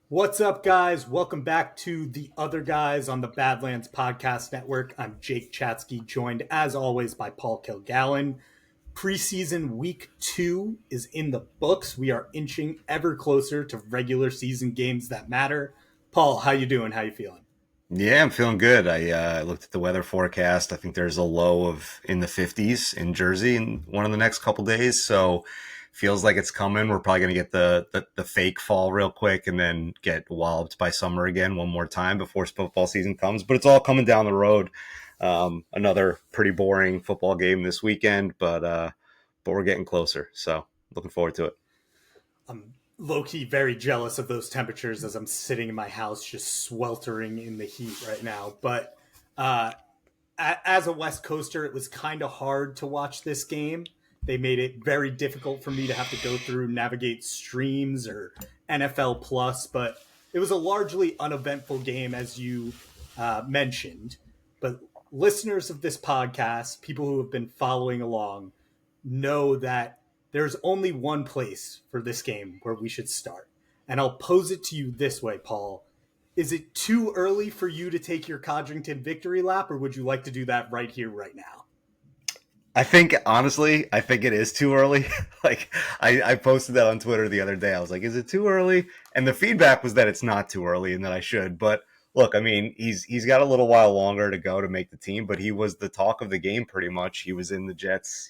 What's up, guys? Welcome back to the other guys on the Badlands Podcast Network. I'm Jake Chatsky, joined as always by Paul Kilgallen. Preseason week 2 is in the books. We are inching ever closer to regular season games that matter. Paul, how you doing? How you feeling? Yeah, I'm feeling good. I looked at the weather forecast. I think there's a low of in the 50s in Jersey in one of the next couple days. So feels like it's coming. We're probably going to get the fake fall real quick and then get walloped by summer again one more time before football season comes. But it's all coming down the road. Another pretty boring football game this weekend, but we're getting closer. So looking forward to it. I'm low-key very jealous of those temperatures as I'm sitting in my house just sweltering in the heat right now. But uh, as a West Coaster, it was kind of hard to watch this game. They made it very difficult for me to have to go through navigate streams or NFL Plus, but it was a largely uneventful game, as you mentioned. But listeners of this podcast, people who have been following along, know that there's only one place for this game where we should start. And I'll pose it to you this way, Paul. Is it too early for you to take your Codrington victory lap, or would you like to do that right here, right now? I think it is too early. I posted that on Twitter the other day. I was like, is it too early? And the feedback was that it's not too early and that I should. But look, I mean, he's got a little while longer to go to make the team, but he was the talk of the game pretty much. He was in the Jets,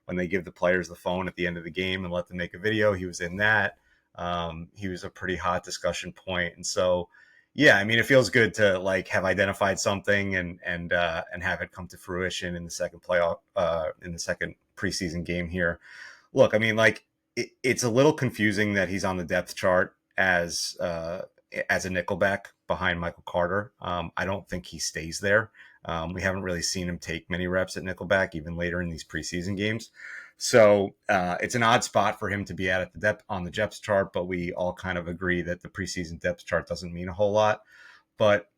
when they give the players the phone at the end of the game and let them make a video. He was in that. He was a pretty hot discussion point. And so yeah, I mean, it feels good to like have identified something and have it come to fruition in the second playoff in the second preseason game here. Look, I mean, like it's a little confusing that he's on the depth chart as a nickelback behind Michael Carter. I don't think he stays there. We haven't really seen him take many reps at nickelback even later in these preseason games. So it's an odd spot for him to be at the depth on the depth chart, but we all kind of agree that the preseason depth chart doesn't mean a whole lot. But,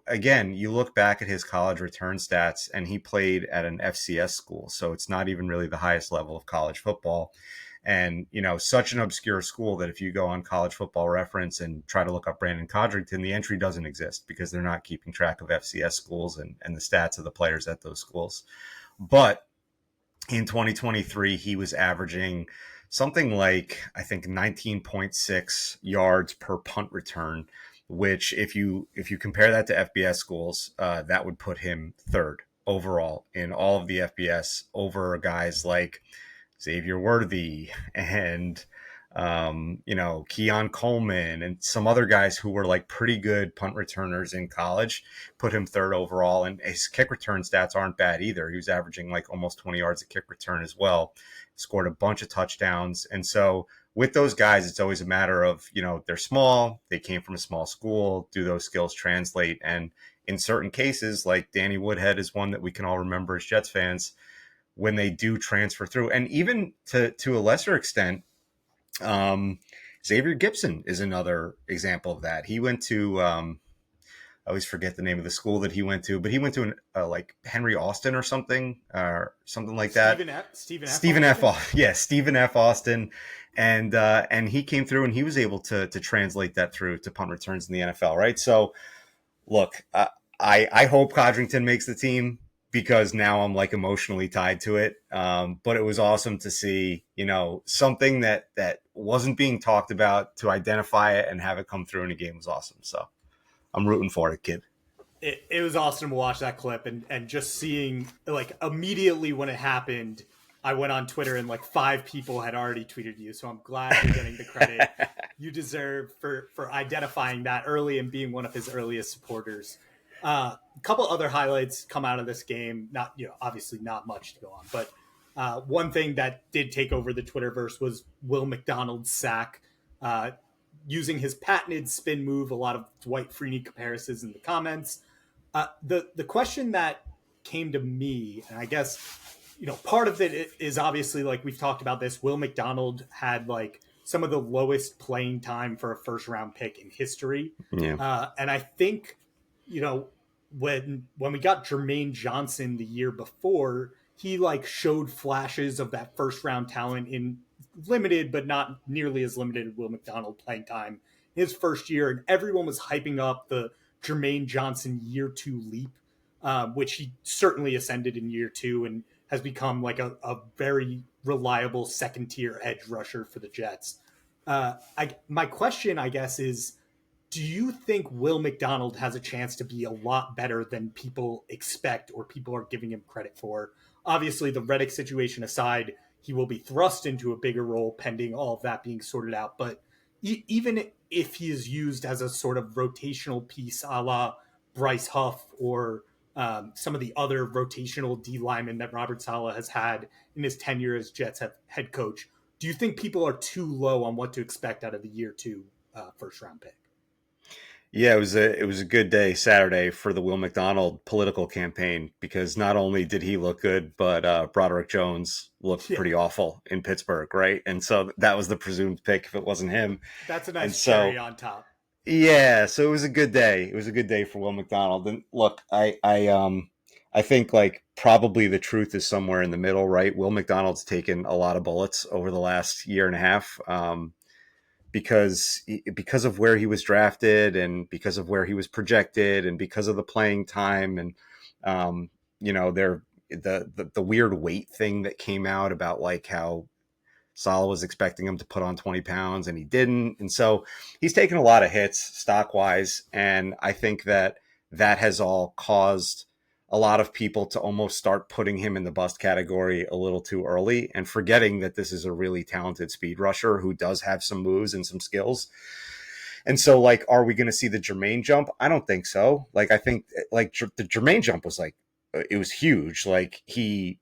again, you look back at his college return stats and he played at an FCS school. So it's not even really the highest level of college football. And, such an obscure school that if you go on College Football Reference and try to look up Brandon Codrington, the entry doesn't exist because they're not keeping track of FCS schools and the stats of the players at those schools. But in 2023, he was averaging something like, I think, 19.6 yards per punt return, which if you compare that to FBS schools, that would put him third overall in all of the FBS over guys like Xavier Worthy and Keon Coleman and some other guys who were like pretty good punt returners in college, put him third overall. And his kick return stats aren't bad either. He was averaging like almost 20 yards a kick return as well, scored a bunch of touchdowns. And so with those guys, it's always a matter of, they're small, they came from a small school, do those skills translate? And in certain cases, like Danny Woodhead is one that we can all remember as Jets fans, when they do transfer through. And even to a lesser extent, Xavier Gipson is another example of that. He went to, I always forget the name of the school that he went to, but he went to like Henry Austin or something like that. Stephen F. Austin. Yeah, Stephen F. Austin. And he came through and he was able to translate that through to punt returns in the NFL, right? So look, I hope Codrington makes the team because now I'm like emotionally tied to it. But it was awesome to see, something that wasn't being talked about, to identify it and have it come through in a game was awesome. So I'm rooting for it, kid. It was awesome to watch that clip and just seeing, like, immediately when it happened, I went on Twitter and like 5 people had already tweeted you. So I'm glad you're getting the credit you deserve for identifying that early and being one of his earliest supporters. A couple other highlights come out of this game. Not, obviously not much to go on, but one thing that did take over the Twitterverse was Will McDonald's sack. Using his patented spin move, a lot of Dwight Freeney comparisons in the comments. The question that came to me, and I guess, part of it is obviously, like we've talked about this, Will McDonald had like some of the lowest playing time for a first round pick in history. Yeah. And I think, when we got Jermaine Johnson the year before, he like showed flashes of that first round talent in limited, but not nearly as limited Will McDonald playing time his first year, and everyone was hyping up the Jermaine Johnson year 2 leap, which he certainly ascended in year 2 and has become like a very reliable second tier edge rusher for the Jets. My question, I guess, is do you think Will McDonald has a chance to be a lot better than people expect or people are giving him credit for? Obviously, the Reddick situation aside, he will be thrust into a bigger role pending all of that being sorted out. But even if he is used as a sort of rotational piece a la Bryce Huff or some of the other rotational D linemen that Robert Saleh has had in his tenure as Jets head coach, do you think people are too low on what to expect out of the year 2 first round pick? Yeah, it was a good day Saturday for the Will McDonald political campaign because not only did he look good, but Broderick Jones looked Yeah, pretty awful in Pittsburgh, right? And so that was the presumed pick if it wasn't him. that's a And nice cherry so on top. yeah, so it was a good day. It was a good day for Will McDonald. And look, I think like probably the truth is somewhere in the middle, right? Will McDonald's taken a lot of bullets over the last year and a half. Because of where he was drafted and because of where he was projected and because of the playing time and there the weird weight thing that came out about like how Salah was expecting him to put on 20 pounds and he didn't, and so he's taken a lot of hits stock wise, and I think that has all caused a lot of people to almost start putting him in the bust category a little too early and forgetting that this is a really talented speed rusher who does have some moves and some skills. And so, like, are we going to see the Jermaine jump? I don't think so. Like, I think like the Jermaine jump was like, it was huge. Like he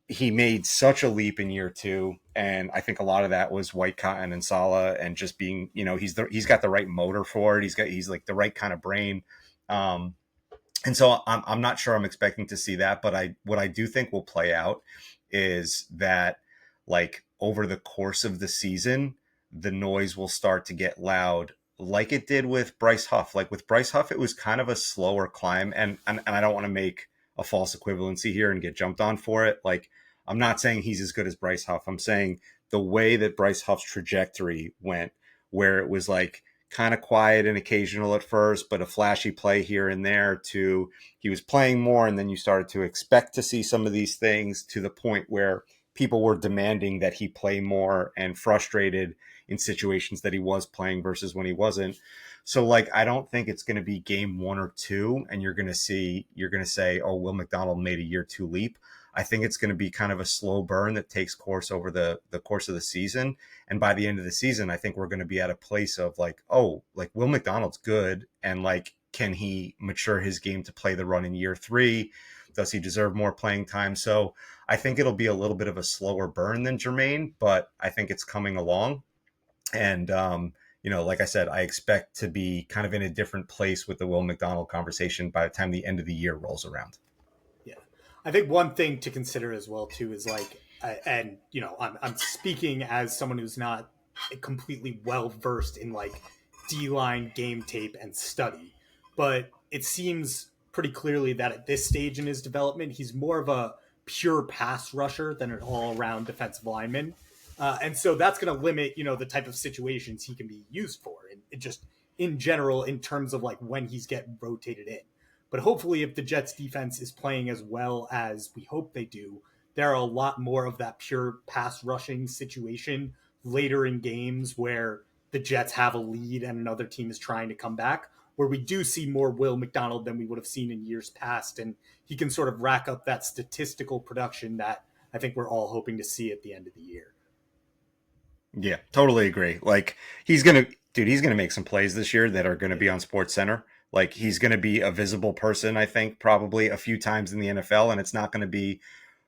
made such a leap in year 2, and I think a lot of that was White Cotton and Salah and just being, he's got the right motor for it. He's like the right kind of brain. And so I'm not sure I'm expecting to see that, but what I do think will play out is that like over the course of the season, the noise will start to get loud like it did with Bryce Huff. Like with Bryce Huff, it was kind of a slower climb, and I don't want to make a false equivalency here and get jumped on for it. Like I'm not saying he's as good as Bryce Huff. I'm saying the way that Bryce Huff's trajectory went, where it was like kind of quiet and occasional at first, but a flashy play here and there, to he was playing more, and then you started to expect to see some of these things to the point where people were demanding that he play more and frustrated in situations that he was playing versus when he wasn't. So like I don't think it's going to be game 1 or 2 and you're going to say, oh, Will McDonald made a year 2 leap. I think it's going to be kind of a slow burn that takes course over the course of the season. And by the end of the season, I think we're going to be at a place of like, oh, like Will McDonald's good. And like, can he mature his game to play the run in year 3? Does he deserve more playing time? So I think it'll be a little bit of a slower burn than Jermaine, but I think it's coming along. And, like I said, I expect to be kind of in a different place with the Will McDonald conversation by the time the end of the year rolls around. Yeah, I think one thing to consider as well too is like, and I'm speaking as someone who's not completely well versed in like D-line game tape and study, but it seems pretty clearly that at this stage in his development, he's more of a pure pass rusher than an all-around defensive lineman. And so that's going to limit, the type of situations he can be used for, and it just in general, in terms of like when he's getting rotated in. But hopefully, if the Jets defense is playing as well as we hope they do, there are a lot more of that pure pass rushing situation later in games where the Jets have a lead and another team is trying to come back, where we do see more Will McDonald than we would have seen in years past. And he can sort of rack up that statistical production that I think we're all hoping to see at the end of the year. Yeah, totally agree. Like he's going to make some plays this year that are going to be on Sports Center. Like he's going to be a visible person, I think, probably a few times in the NFL, and it's not going to be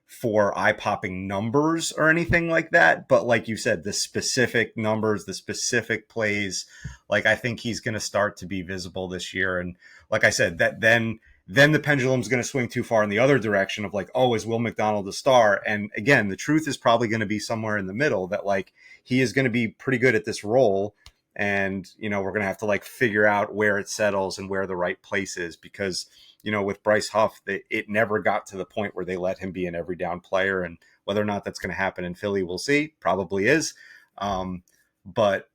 for eye-popping numbers or anything like that. But like you said, the specific numbers, the specific plays, like I think he's going to start to be visible this year. And like I said, that then the pendulum's going to swing too far in the other direction of like, oh, is Will McDonald a star? And again, the truth is probably going to be somewhere in the middle, that like he is going to be pretty good at this role. And, we're going to have to like figure out where it settles and where the right place is, because, with Bryce Huff, it never got to the point where they let him be an every down player. And whether or not that's going to happen in Philly, we'll see. Probably is. But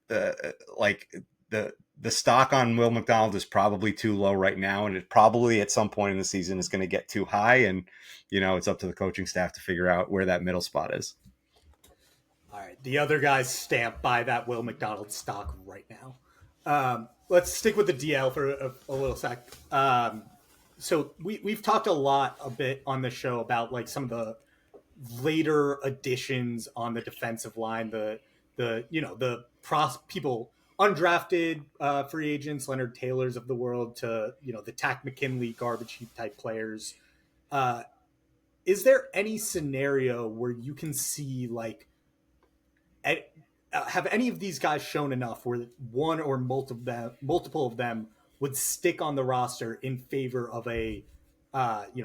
like the the stock on Will McDonald is probably too low right now, and it probably at some point in the season is going to get too high. And, it's up to the coaching staff to figure out where that middle spot is. All right. The other guys stamped by that Will McDonald stock right now. Let's stick with the DL for a little sec. So we've talked a bit on the show about like some of the later additions on the defensive line, the people undrafted free agents, Leonard Taylors of the world, to the Tack McKinley garbage heap type players. Is there any scenario where you can see like have any of these guys shown enough where one or multiple of them would stick on the roster in favor of a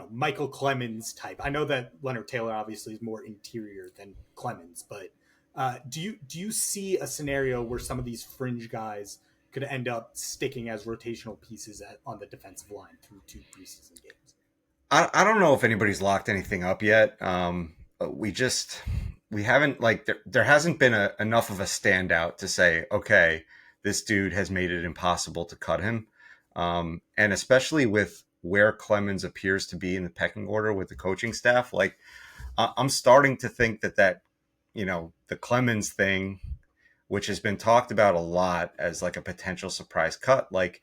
Michael Clemens type? I know that Leonard Taylor obviously is more interior than Clemens, but do you see a scenario where some of these fringe guys could end up sticking as rotational pieces on the defensive line through 2 preseason games? I don't know if anybody's locked anything up yet. We haven't, like, there hasn't been enough of a standout to say, okay, this dude has made it impossible to cut him. And especially with where Clemens appears to be in the pecking order with the coaching staff, like, I'm starting to think that the Clemens thing, which has been talked about a lot as like a potential surprise cut, like,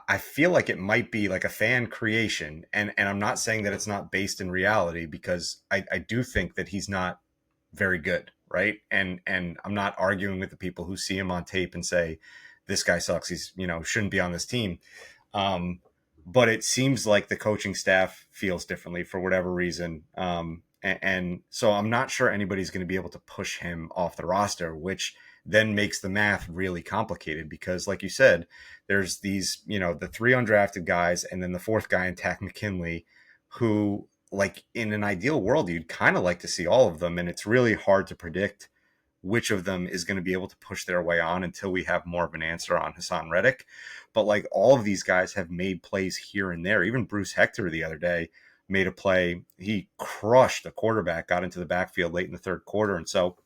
I feel like it might be like a fan creation, and I'm not saying that it's not based in reality, because I do think that he's not very good, right? And I'm not arguing with the people who see him on tape and say this guy sucks, he's shouldn't be on this team. But it seems like the coaching staff feels differently for whatever reason, and so I'm not sure anybody's going to be able to push him off the roster, which then makes the math really complicated, because like you said, there's these, the 3 undrafted guys, and then the 4th guy in Tack McKinley, who, like, in an ideal world, you'd kind of like to see all of them. And it's really hard to predict which of them is going to be able to push their way on until we have more of an answer on Hassan Reddick. But like, all of these guys have made plays here and there. Even Bruce Hector the other day made a play. He crushed a quarterback, got into the backfield late in the 3rd quarter. And so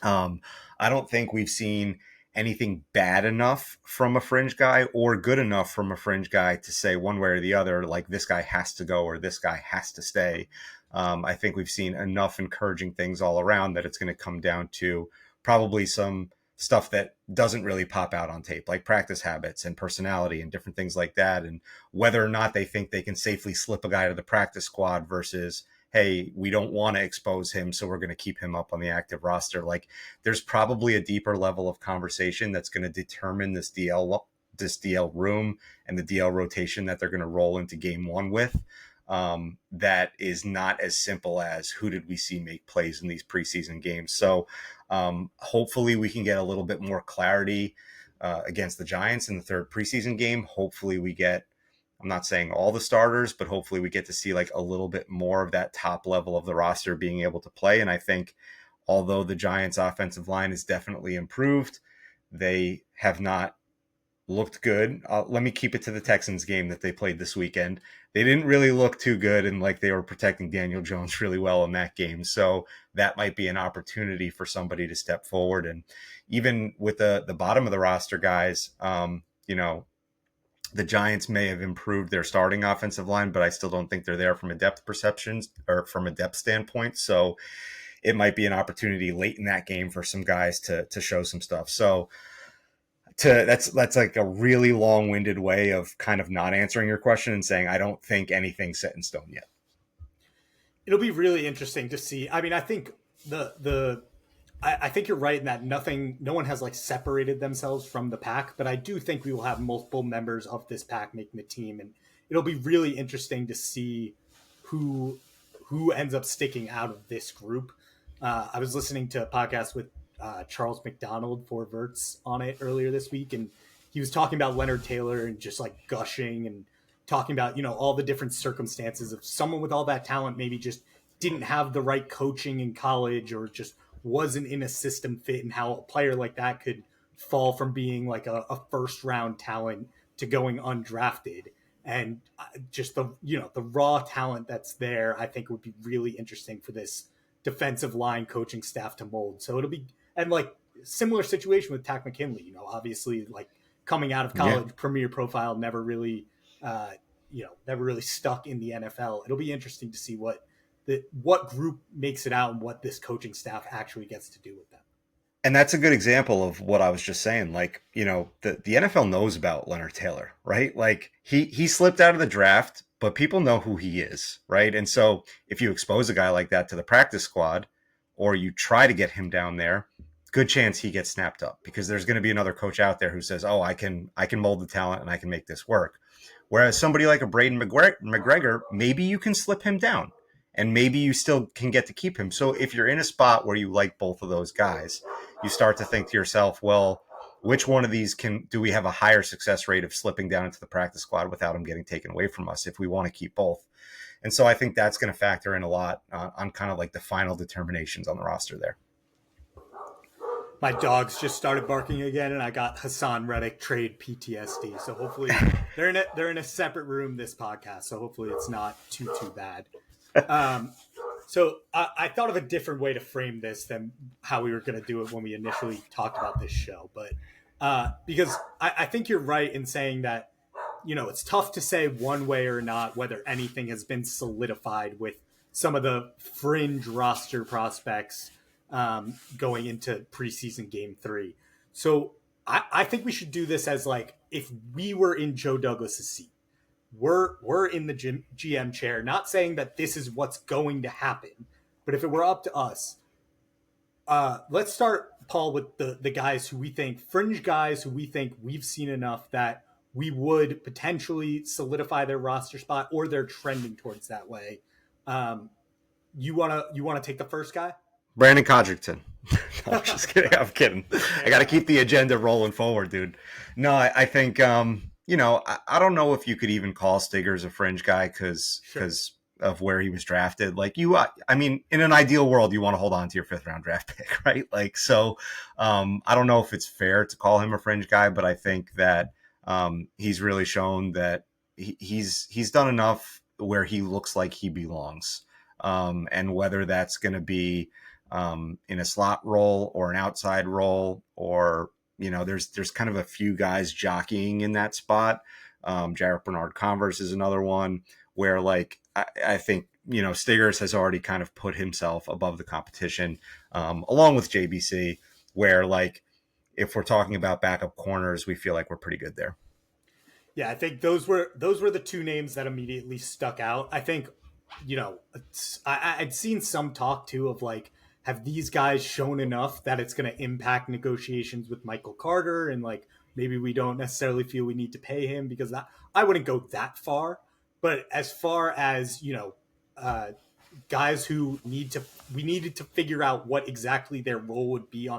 I don't think we've seen anything bad enough from a fringe guy or good enough from a fringe guy to say one way or the other, like, this guy has to go or this guy has to stay. I think we've seen enough encouraging things all around that it's going to come down to probably some stuff that doesn't really pop out on tape, like practice habits and personality and different things like that, and whether or not they think they can safely slip a guy to the practice squad versus, hey, we don't want to expose him, so we're going to keep him up on the active roster. Like, there's probably a deeper level of conversation that's going to determine this DL room and the DL rotation that they're going to roll into game 1 with. That is not as simple as who did we see make plays in these preseason games. So hopefully we can get a little bit more clarity against the Giants in the 3rd preseason game. Hopefully we get, I'm not saying all the starters, but hopefully we get to see like a little bit more of that top level of the roster being able to play. And I think although the Giants offensive line is definitely improved, they have not looked good. Let me keep it to the Texans game that they played this weekend. They didn't really look too good, and like, they were protecting Daniel Jones really well in that game. So that might be an opportunity for somebody to step forward. And even with the bottom of the roster guys, the Giants may have improved their starting offensive line, but I still don't think they're there from a depth perceptions or from a depth standpoint. So it might be an opportunity late in that game for some guys to show some stuff. So that's like a really long-winded way of kind of not answering your question and saying I don't think anything's set in stone yet. It'll be really interesting to see. I mean, I think I think you're right in that no one has like separated themselves from the pack, but I do think we will have multiple members of this pack making the team, and it'll be really interesting to see who ends up sticking out of this group. I was listening to a podcast with Charles McDonald for Verts on it earlier this week, and he was talking about Leonard Taylor and just like gushing and talking about all the different circumstances of someone with all that talent maybe just didn't have the right coaching in college or just wasn't in a system fit, and how a player like that could fall from being like a 1st round talent to going undrafted. And just the raw talent that's there, I think would be really interesting for this defensive line coaching staff to mold. So it'll be, and like similar situation with Tack McKinley. You know, obviously, like coming out of college, premier profile, never really, never really stuck in the NFL. It'll be interesting to see what group makes it out and what this coaching staff actually gets to do with them. And that's a good example of what I was just saying. Like, you know, the NFL knows about Leonard Taylor, right? Like he slipped out of the draft, but people know who he is, right? And so if you expose a guy like that to the practice squad, or you try to get him down there, good chance he gets snapped up, because there's going to be another coach out there who says, "Oh, I can mold the talent and I can make this work." Whereas somebody like a Braden McGregor, maybe you can slip him down, and maybe you still can get to keep him. So if you're in a spot where you like both of those guys, you start to think to yourself, well, which one of these do we have a higher success rate of slipping down into the practice squad without them getting taken away from us if we want to keep both? And so I think that's going to factor in a lot on kind of like the final determinations on the roster there. My dogs just started barking again, and I got Hassan Reddick trade PTSD. So hopefully they're in a separate room this podcast. So hopefully it's not too bad. So I thought of a different way to frame this than how we were going to do it when we initially talked about this show. But because I think you're right in saying that, you know, it's tough to say one way or not whether anything has been solidified with some of the fringe roster prospects going into preseason game 3. So I think we should do this as like if we were in Joe Douglas's seat. We're in the GM chair, not saying that this is what's going to happen, but if it were up to us, let's start, Paul, with the guys who we think, fringe guys who we think we've seen enough that we would potentially solidify their roster spot, or they're trending towards that way. You wanna take the first guy? Brandon Codrington. No, I'm just kidding. I'm kidding. I got to keep the agenda rolling forward, dude. No, I think, you know, I don't know if you could even call Stiggers a fringe guy because of where he was drafted. Like I mean, in an ideal world, you want to hold on to your 5th round draft pick, right? Like, so I don't know if it's fair to call him a fringe guy, but I think that he's really shown that he's done enough where he looks like he belongs. And whether that's going to be in a slot role or an outside role, or, you know, there's kind of a few guys jockeying in that spot. Jarrett Bernard-Converse is another one where, like, I think, you know, Stiggers has already kind of put himself above the competition, along with JBC, where, like, if we're talking about backup corners, we feel like we're pretty good there. Yeah, I think those were the two names that immediately stuck out. I think, you know, I'd seen some talk too of like, have these guys shown enough that it's going to impact negotiations with Michael Carter, and like maybe we don't necessarily feel we need to pay him, because I wouldn't go that far. But as far as, you know, guys who we needed to figure out what exactly their role would be on